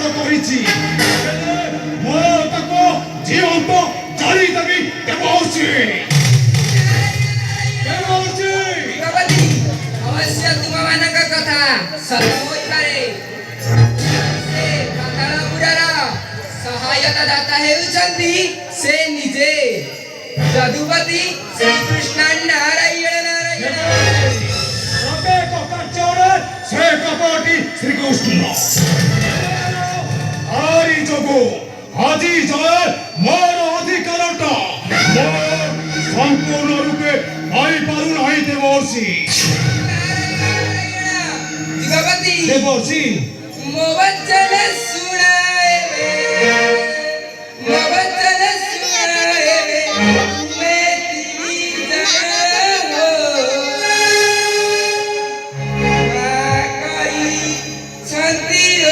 ଆଦର କରିଛି ମୁଁ ତାକୁ ଜୀବନ୍ତ ଜାଳି ଦେବି ଦେବର୍ଷି भगवती अवश्य तुम मानक कथा सत्य होइपारे से पातालपुरर सहायता दाता हेउचंती से निजे जदुपति श्री कृष्ण नारायण नारायण प्रत्येक କାର୍ଯ୍ୟରେ ସେ କପଟି ଶ୍ରୀକୃଷ୍ଣ ଆରି ଯୋଗୁ ଆଜି ଯାଏ ମୋର ଅଧିକାରଟା ସମ୍ପୂର୍ଣ୍ଣ ରୂପେ ପାଇପାରୁନାହିଁ ଦେବର୍ଷି भगवती ଦେବର୍ଷି ମୋ ବଚନ ଶୁଣାଇବେ ମୋ ବଚନ ଶୁଣାଇବେ ତୁମେ ତିନି ଜଣ କରି ଛନ୍ତିର